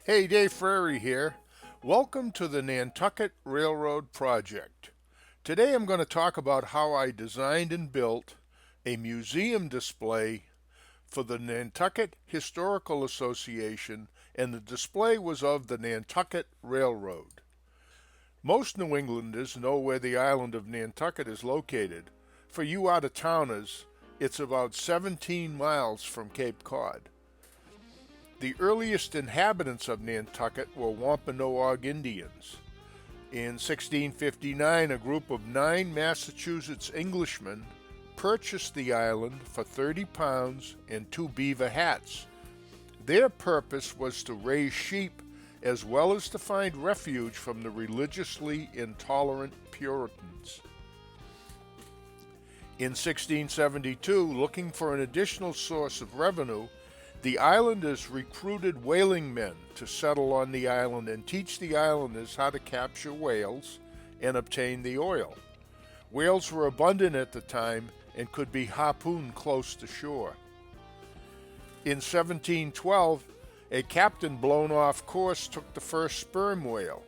Hey, Dave Frary here. Welcome to the Nantucket Railroad project. Today I'm going to talk about how I designed and built a museum display for the Nantucket Historical Association, and the display was of the Nantucket Railroad. Most New Englanders know where the island of Nantucket is located. For you out-of-towners, it's about 17 miles from Cape Cod. The earliest inhabitants of Nantucket were Wampanoag Indians. In 1659, a group of 9 Massachusetts Englishmen purchased the island for £30 and 2 beaver hats. Their purpose was to raise sheep as well as to find refuge from the religiously intolerant Puritans. In 1672, looking for an additional source of revenue, the islanders recruited whaling men to settle on the island and teach the islanders how to capture whales and obtain the oil. Whales were abundant at the time and could be harpooned close to shore. In 1712, a captain blown off course took the first sperm whale.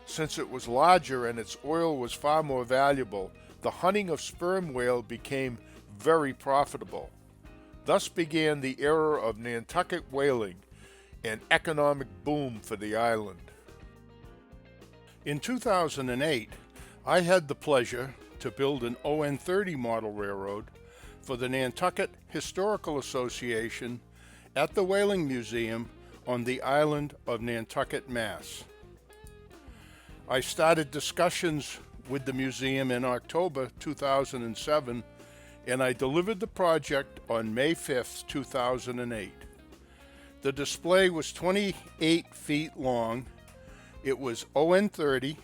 Since it was larger and its oil was far more valuable, the hunting of sperm whale became very profitable. Thus began the era of Nantucket whaling, an economic boom for the island. In 2008, I had the pleasure to build an ON-30 model railroad for the Nantucket Historical Association at the Whaling Museum on the island of Nantucket, Mass. I started discussions with the museum in October 2007, and I delivered the project on May 5th, 2008. The display was 28 feet long, it was ON-30,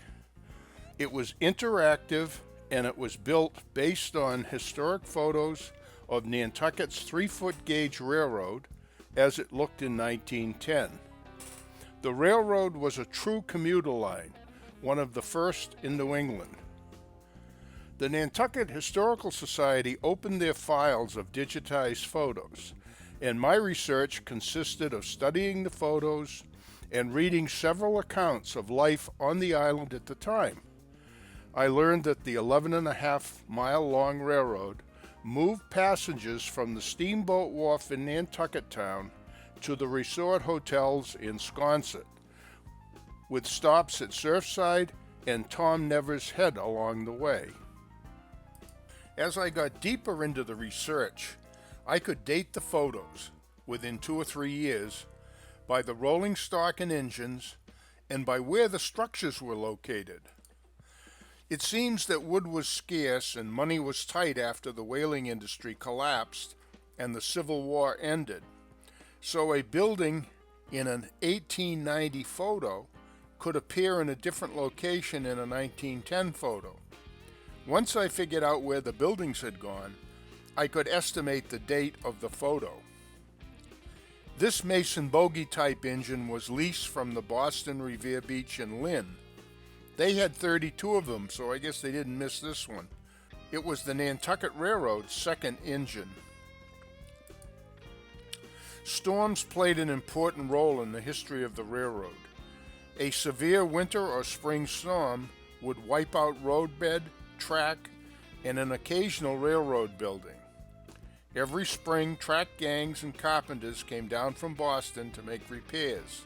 it was interactive, and it was built based on historic photos of Nantucket's 3-foot gauge railroad as it looked in 1910. The railroad was a true commuter line, one of the first in New England. The Nantucket Historical Society opened their files of digitized photos, and my research consisted of studying the photos and reading several accounts of life on the island at the time. I learned that the 11.5-mile-long railroad moved passengers from the steamboat wharf in Nantucket Town to the resort hotels in Sconset, with stops at Surfside and Tom Never's Head along the way. As I got deeper into the research, I could date the photos within 2 or 3 years by the rolling stock and engines and by where the structures were located. It seems that wood was scarce and money was tight after the whaling industry collapsed and the Civil War ended. So a building in an 1890 photo could appear in a different location in a 1910 photo. Once I figured out where the buildings had gone, I could estimate the date of the photo. This Mason bogie type engine was leased from the Boston Revere Beach in Lynn. They had 32 of them, so I guess they didn't miss this one. It was the Nantucket Railroad's second engine. Storms played an important role in the history of the railroad. A severe winter or spring storm would wipe out roadbed, track, and an occasional railroad building. Every spring, track gangs and carpenters came down from Boston to make repairs.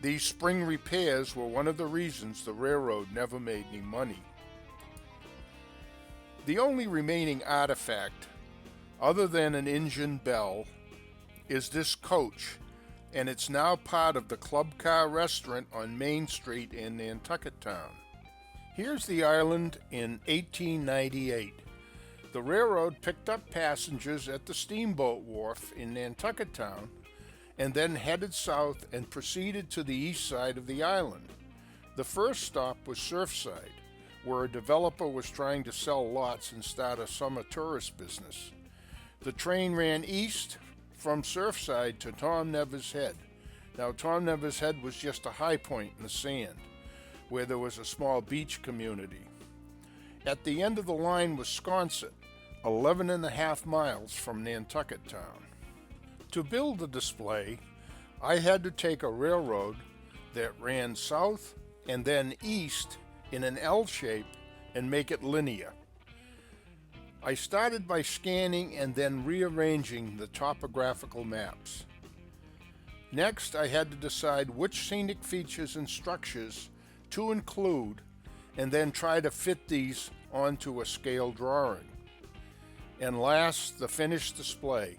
These spring repairs were one of the reasons the railroad never made any money. The only remaining artifact, other than an engine bell, is this coach, and it's now part of the Club Car Restaurant on Main Street in Nantucket Town. Here's the island in 1898. The railroad picked up passengers at the steamboat wharf in Nantucket Town and then headed south and proceeded to the east side of the island. The first stop was Surfside, where a developer was trying to sell lots and start a summer tourist business. The train ran east from Surfside to Tom Never's Head. Now, Tom Never's Head was just a high point in the sand, where there was a small beach community. At the end of the line was Sconset, 11.5 miles from Nantucket Town. To build the display, I had to take a railroad that ran south and then east in an L shape and make it linear. I started by scanning and then rearranging the topographical maps. Next, I had to decide which scenic features and structures to include and then try to fit these onto a scale drawing. And last, the finished display.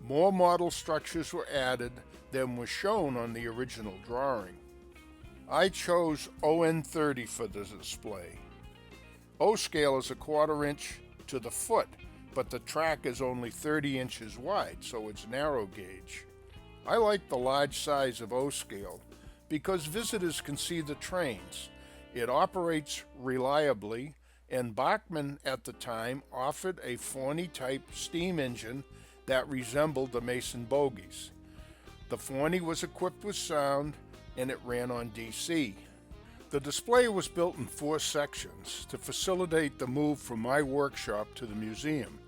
More model structures were added than was shown on the original drawing. I chose ON30 for the display. O scale is a 1/4 inch to the foot, but the track is only 30 inches wide, so it's narrow gauge. I like the large size of O scale because visitors can see the trains. It operates reliably, and Bachmann at the time offered a Forney-type steam engine that resembled the Mason bogies. The Forney was equipped with sound, and it ran on DC. The display was built in 4 sections to facilitate the move from my workshop to the museum.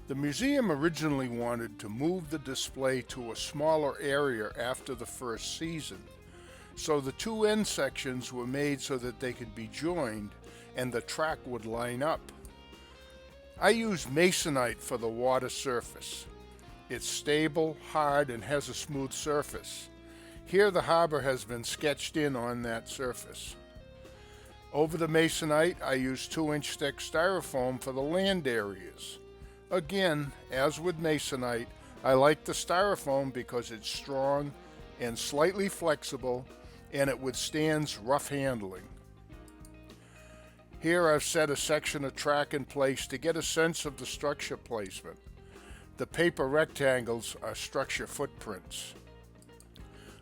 The museum originally wanted to move the display to a smaller area after the first season, so the 2 end sections were made so that they could be joined and the track would line up. I used masonite for the water surface. It's stable, hard, and has a smooth surface. Here the harbor has been sketched in on that surface. Over the masonite, I used 2-inch thick styrofoam for the land areas. Again, as with masonite, I like the styrofoam because it's strong and slightly flexible, and it withstands rough handling. Here I've set a section of track in place to get a sense of the structure placement. The paper rectangles are structure footprints.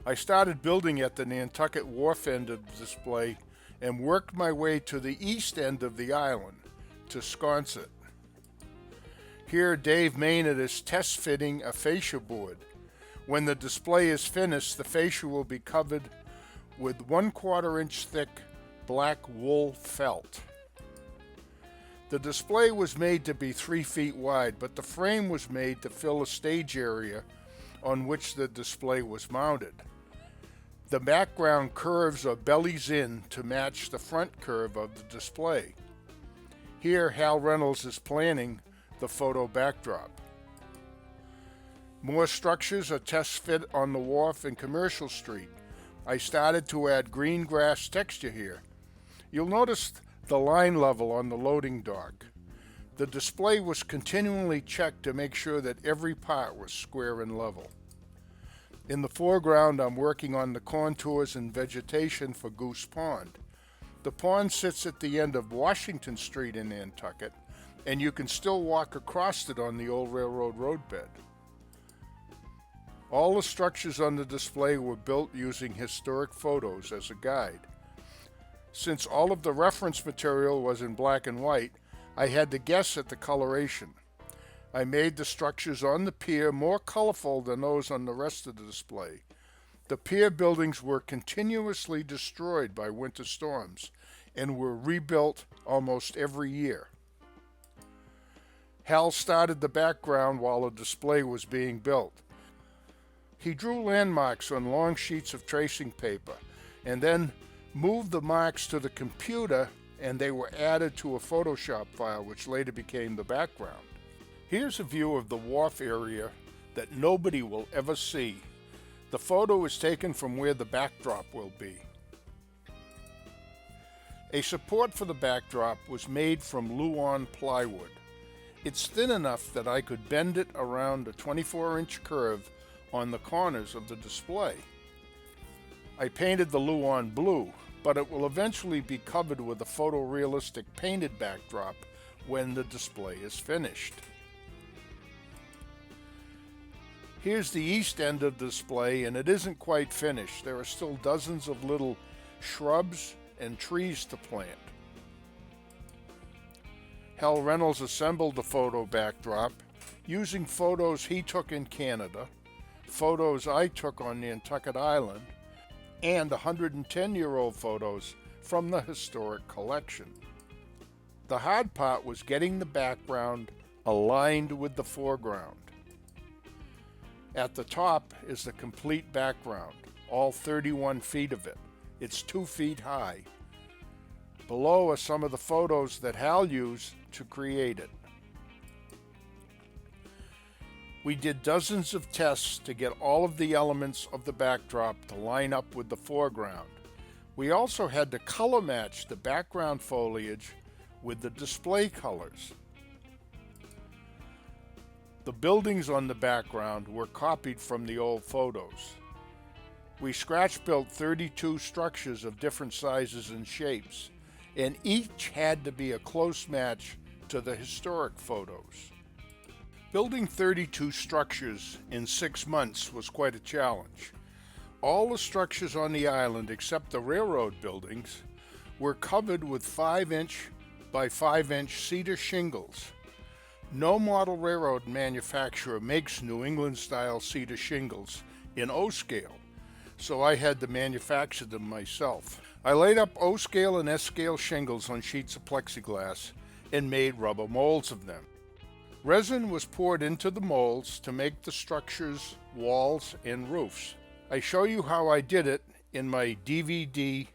I started building at the Nantucket Wharf end of the display and worked my way to the east end of the island, to Sconset. Here Dave Maynard is test fitting a fascia board. When the display is finished, the fascia will be covered with 1/4 inch thick black wool felt. The display was made to be 3 feet wide, but the frame was made to fill a stage area on which the display was mounted. The background curves or bellies in to match the front curve of the display. Here Hal Reynolds is planning the photo backdrop. More structures are test fit on the wharf and Commercial Street. I started to add green grass texture here. You'll notice the line level on the loading dock. The display was continually checked to make sure that every part was square and level. In the foreground, I'm working on the contours and vegetation for Goose Pond. The pond sits at the end of Washington Street in Nantucket, and you can still walk across it on the old railroad roadbed. All the structures on the display were built using historic photos as a guide. Since all of the reference material was in black and white, I had to guess at the coloration. I made the structures on the pier more colorful than those on the rest of the display. The pier buildings were continuously destroyed by winter storms and were rebuilt almost every year. Hal started the background while the display was being built. He drew landmarks on long sheets of tracing paper and then moved the marks to the computer, and they were added to a Photoshop file which later became the background. Here's a view of the wharf area that nobody will ever see. The photo is taken from where the backdrop will be. A support for the backdrop was made from Luan plywood. It's thin enough that I could bend it around a 24-inch curve on the corners of the display. I painted the Luan blue, but it will eventually be covered with a photorealistic painted backdrop when the display is finished. Here's the east end of the display, and it isn't quite finished. There are still dozens of little shrubs and trees to plant. Hal Reynolds assembled the photo backdrop using photos he took in Canada, photos I took on Nantucket Island, and 110-year-old photos from the historic collection. The hard part was getting the background aligned with the foreground. At the top is the complete background, all 31 feet of it. It's 2 feet high. Below are some of the photos that Hal used to create it. We did dozens of tests to get all of the elements of the backdrop to line up with the foreground. We also had to color match the background foliage with the display colors. The buildings on the background were copied from the old photos. We scratch-built 32 structures of different sizes and shapes, and each had to be a close match to the historic photos. Building 32 structures in 6 months was quite a challenge. All the structures on the island, except the railroad buildings, were covered with 5-inch by 5-inch cedar shingles. No model railroad manufacturer makes New England-style cedar shingles in O-scale, so I had to manufacture them myself. I laid up O-scale and S-scale shingles on sheets of plexiglass and made rubber molds of them. Resin was poured into the molds to make the structures, walls, and roofs. I show you how I did it in my DVD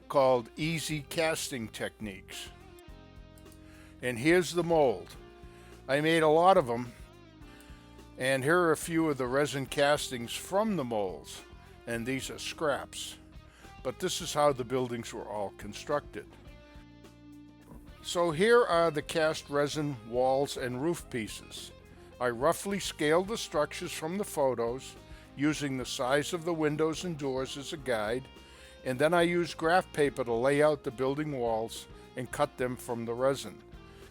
called Easy Casting Techniques. And here's the mold. I made a lot of them, and here are a few of the resin castings from the molds, and these are scraps. But this is how the buildings were all constructed. So here are the cast resin walls and roof pieces. I roughly scaled the structures from the photos, using the size of the windows and doors as a guide, and then I used graph paper to lay out the building walls and cut them from the resin.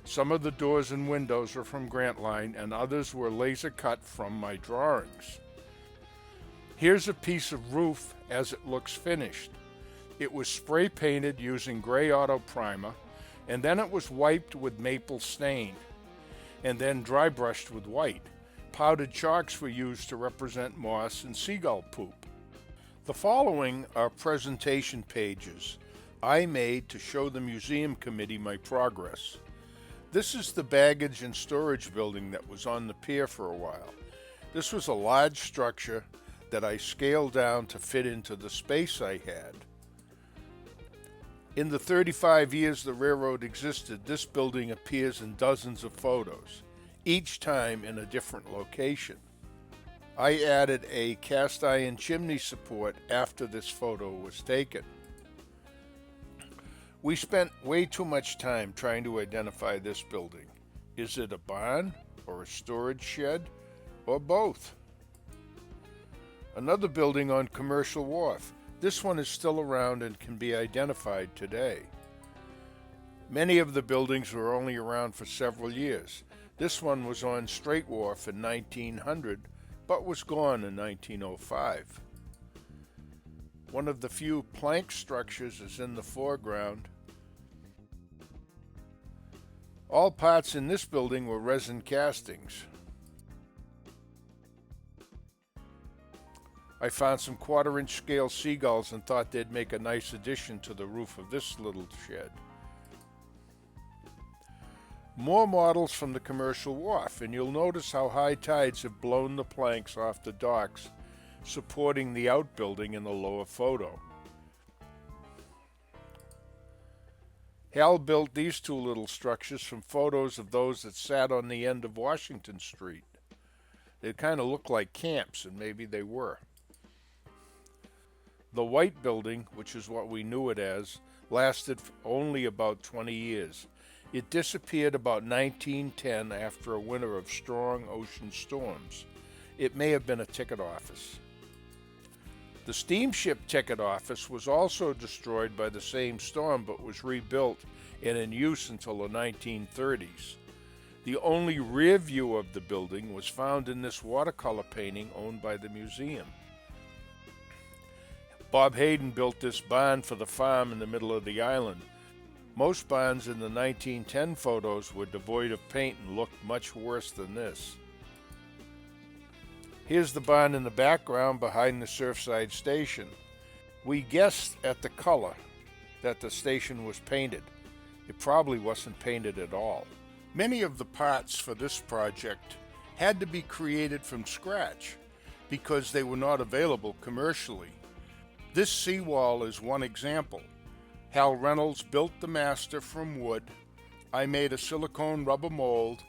Some of the doors and windows were from Grantline, and others were laser cut from my drawings. Here's a piece of roof as it looks finished. It was spray painted using gray auto primer, and then it was wiped with maple stain, and then dry brushed with white. Powdered chalks were used to represent moss and seagull poop. The following are presentation pages I made to show the museum committee my progress. This is the baggage and storage building that was on the pier for a while. This was a large structure that I scaled down to fit into the space I had. In the 35 years the railroad existed, this building appears in dozens of photos, each time in a different location. I added a cast iron chimney support after this photo was taken. We spent way too much time trying to identify this building. Is it a barn or a storage shed or both? Another building on Commercial Wharf. This one is still around and can be identified today. Many of the buildings were only around for several years. This one was on Straight Wharf in 1900, but was gone in 1905. One of the few plank structures is in the foreground. All parts in this building were resin castings. I found some 1/4-inch scale seagulls and thought they'd make a nice addition to the roof of this little shed. More models from the Commercial Wharf, and you'll notice how high tides have blown the planks off the docks supporting the outbuilding in the lower photo. Hal built these two little structures from photos of those that sat on the end of Washington Street. They kind of looked like camps, and maybe they were. The white building, which is what we knew it as, lasted only about 20 years. It disappeared about 1910 after a winter of strong ocean storms. It may have been a ticket office. The steamship ticket office was also destroyed by the same storm, but was rebuilt and in use until the 1930s. The only rear view of the building was found in this watercolor painting owned by the museum. Bob Hayden built this barn for the farm in the middle of the island. Most barns in the 1910 photos were devoid of paint and looked much worse than this. Here's the barn in the background behind the Surfside station. We guessed at the color that the station was painted. It probably wasn't painted at all. Many of the parts for this project had to be created from scratch. because they were not available commercially. This seawall is one example. Hal Reynolds built the master from wood. I made a silicone rubber mold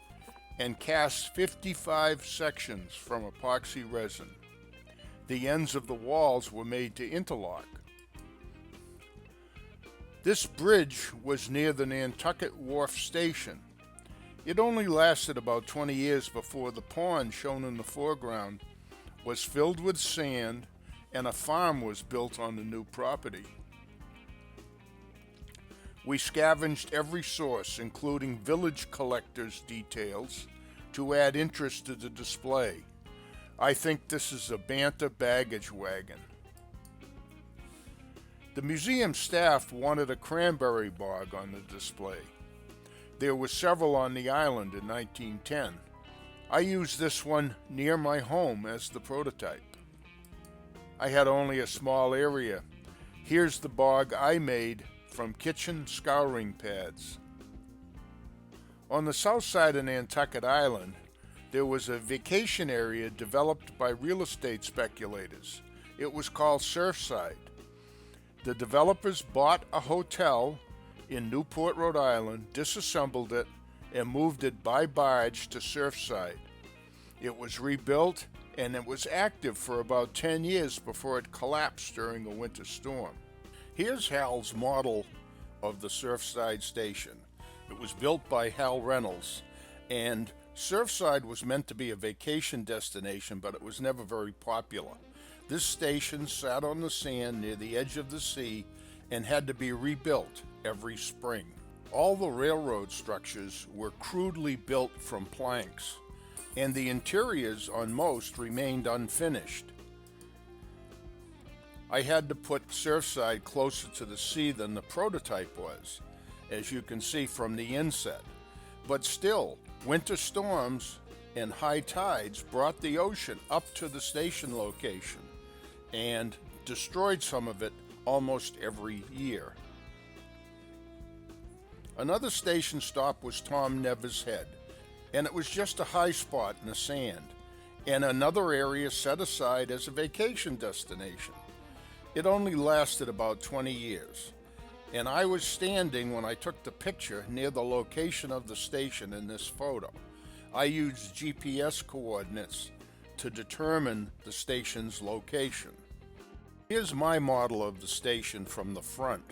and cast 55 sections from epoxy resin. The ends of the walls were made to interlock. This bridge was near the Nantucket Wharf Station. It only lasted about 20 years before the pond shown in the foreground was filled with sand and a farm was built on the new property. We scavenged every source, including village collectors' details, to add interest to the display. I think this is a Banta baggage wagon. The museum staff wanted a cranberry bog on the display. There were several on the island in 1910. I used this one near my home as the prototype. I had only a small area. Here's the bog I made from kitchen scouring pads. On the south side of Nantucket Island, there was a vacation area developed by real estate speculators. It was called Surfside. The developers bought a hotel in Newport, Rhode Island, disassembled it, and moved it by barge to Surfside. It was rebuilt, and it was active for about 10 years before it collapsed during a winter storm. Here's Hal's model of the Surfside station. It was built by Hal Reynolds, and Surfside was meant to be a vacation destination, but it was never very popular. This station sat on the sand near the edge of the sea and had to be rebuilt every spring. All the railroad structures were crudely built from planks, and the interiors on most remained unfinished. I had to put Surfside closer to the sea than the prototype was, as you can see from the inset. But still, winter storms and high tides brought the ocean up to the station location and destroyed some of it almost every year. Another station stop was Tom Never's Head, and it was just a high spot in the sand, and another area set aside as a vacation destination. It only lasted about 20 years, and I was standing when I took the picture near the location of the station in this photo. I used GPS coordinates to determine the station's location. Here's my model of the station from the front.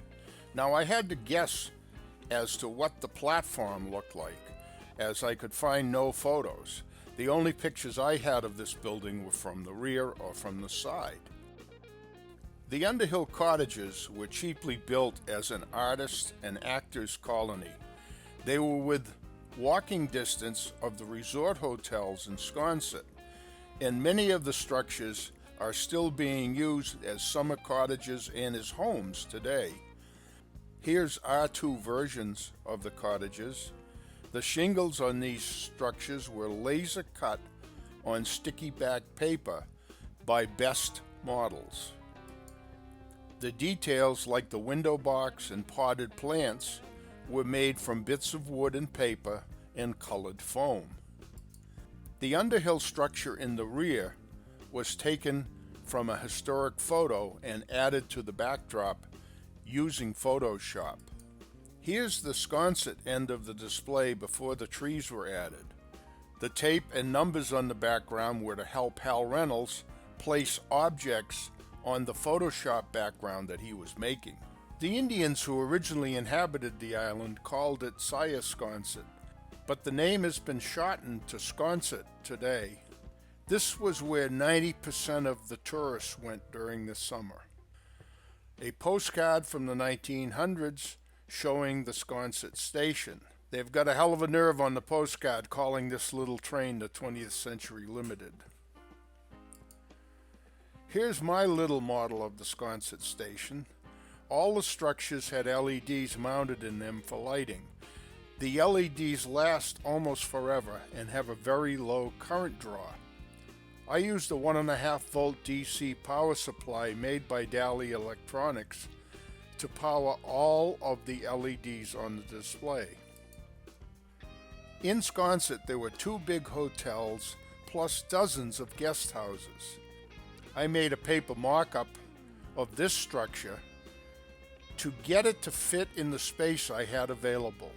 Now I had to guess as to what the platform looked like, as I could find no photos. The only pictures I had of this building were from the rear or from the side. The Underhill Cottages were cheaply built as an artist and actors colony. They were within walking distance of the resort hotels in Sconset, and many of the structures are still being used as summer cottages and as homes today. Here's our two versions of the cottages. The shingles on these structures were laser cut on sticky back paper by Best Models. The details, like the window box and potted plants, were made from bits of wood and paper and colored foam. The Underhill structure in the rear was taken from a historic photo and added to the backdrop using Photoshop. Here's the Sconset end of the display before the trees were added. The tape and numbers on the background were to help Hal Reynolds place objects on the Photoshop background that he was making. The Indians who originally inhabited the island called it Sconset, but the name has been shortened to Sconset today. This was where 90% of the tourists went during the summer. A postcard from the 1900s showing the Sconset station. They've got a hell of a nerve on the postcard calling this little train the 20th Century Limited. Here's my little model of the Sconset station. All the structures had LEDs mounted in them for lighting. The LEDs last almost forever and have a very low current draw. I used a 1.5 volt DC power supply made by Dali Electronics to power all of the LEDs on the display. In Sconset there were 2 big hotels plus dozens of guest houses. I made a paper mock-up of this structure to get it to fit in the space I had available.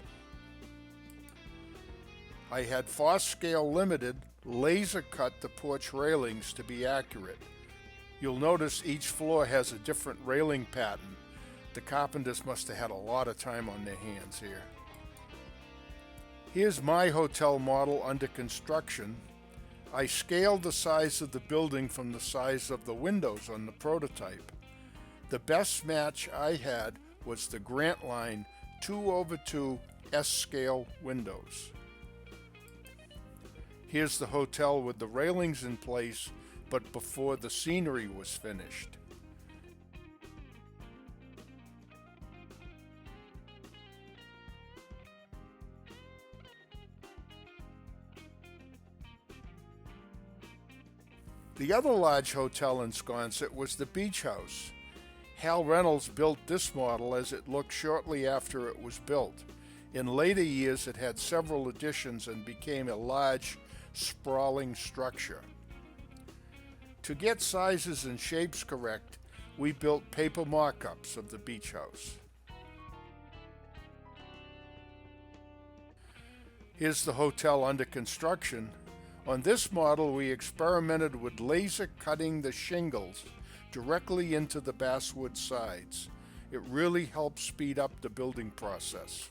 I had Scale Limited laser cut the porch railings to be accurate. You'll notice each floor has a different railing pattern. The carpenters must have had a lot of time on their hands here. Here's my hotel model under construction. I scaled the size of the building from the size of the windows on the prototype. The best match I had was the Grant Line 2/2 S-scale windows. Here's the hotel with the railings in place, but before the scenery was finished. The other large hotel in Sconset was the Beach House. Hal Reynolds built this model as it looked shortly after it was built. In later years it had several additions and became a large, sprawling structure. To get sizes and shapes correct, we built paper mock-ups of the Beach House. Here's the hotel under construction. On this model, we experimented with laser cutting the shingles directly into the basswood sides. It really helped speed up the building process.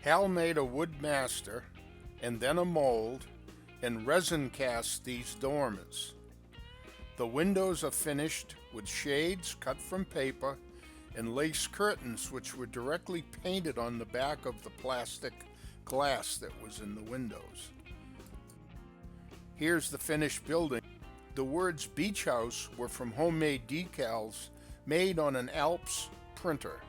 Hal made a wood master and then a mold and resin cast these dormers. The windows are finished with shades cut from paper and lace curtains which were directly painted on the back of the plastic glass that was in the windows. Here's the finished building. The words Beach House were from homemade decals made on an Alps printer.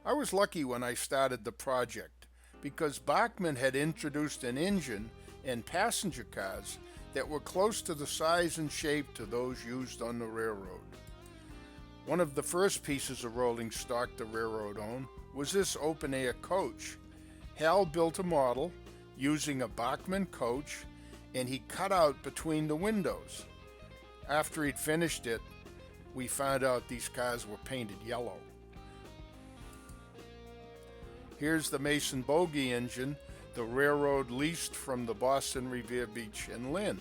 I was lucky when I started the project because Bachmann had introduced an engine and passenger cars that were close to the size and shape to those used on the railroad. One of the first pieces of rolling stock the railroad owned was this open-air coach. Hal built a model using a Bachmann coach, and he cut out between the windows. After he'd finished it, we found out these cars were painted yellow. Here's the Mason Bogie engine the railroad leased from the Boston Revere Beach and Lynn.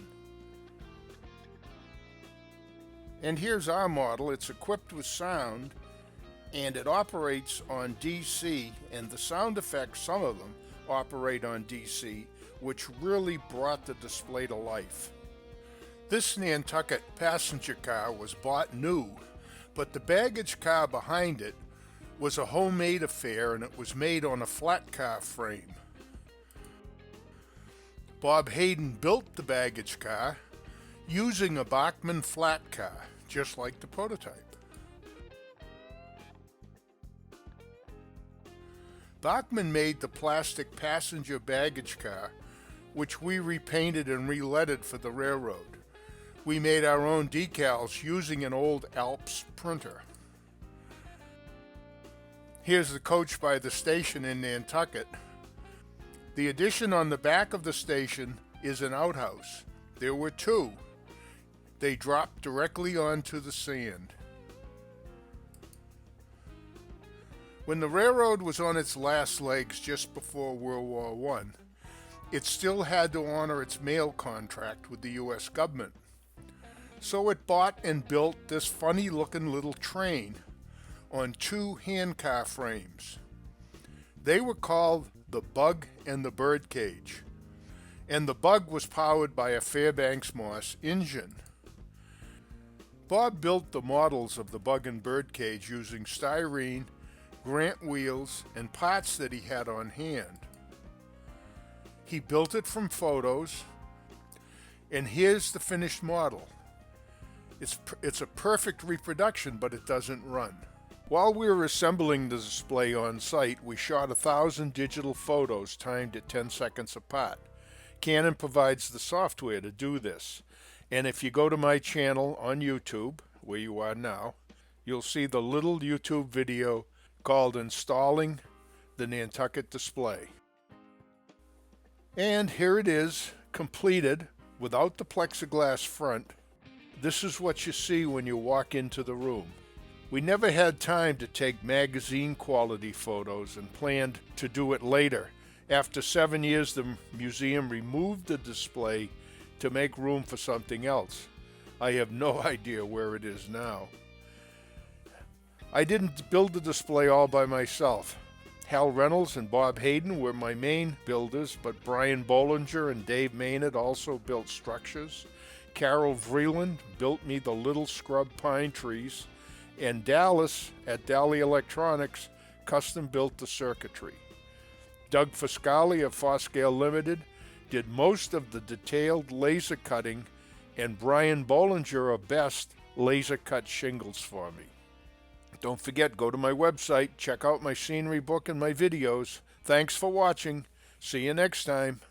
And here's our model. It's equipped with sound, and it operates on DC, and the sound effects, some of them, operate on DC, which really brought the display to life. This Nantucket passenger car was bought new, but the baggage car behind it was a homemade affair, and it was made on a flat car frame. Bob Hayden built the baggage car using a Bachmann flat car, just like the prototype. Bachmann made the plastic passenger baggage car, which we repainted and re-leaded for the railroad. We made our own decals using an old Alps printer. Here's the coach by the station in Nantucket. The addition on the back of the station is an outhouse. There were two. They dropped directly onto the sand. When the railroad was on its last legs just before World War I, it still had to honor its mail contract with the U.S. government. So it bought and built this funny-looking little train on two handcar frames. They were called the Bug and the Birdcage, and the Bug was powered by a Fairbanks Moss engine. Bob built the models of the Bug and Birdcage using styrene, Grant wheels, and parts that he had on hand. He built it from photos, and here's the finished model. It's a perfect reproduction, but it doesn't run. While we were assembling the display on site, we shot 1,000 digital photos timed at 10 seconds apart. Canon provides the software to do this. And if you go to my channel on YouTube, where you are now, you'll see the little YouTube video called Installing the Nantucket Display. And here it is, completed without the plexiglass front. This is what you see when you walk into the room. We never had time to take magazine quality photos and planned to do it later. After 7 years, the museum removed the display to make room for something else. I have no idea where it is now. I didn't build the display all by myself. Hal Reynolds and Bob Hayden were my main builders, but Brian Bollinger and Dave Maynard also built structures. Carol Vreeland built me the little scrub pine trees, and Dallas at Dally Electronics custom built the circuitry. Doug Foscali of Foscale Limited did most of the detailed laser cutting, and Brian Bollinger of Best laser cut shingles for me. Don't forget, go to my website, check out my scenery book and my videos. Thanks for watching. See you next time.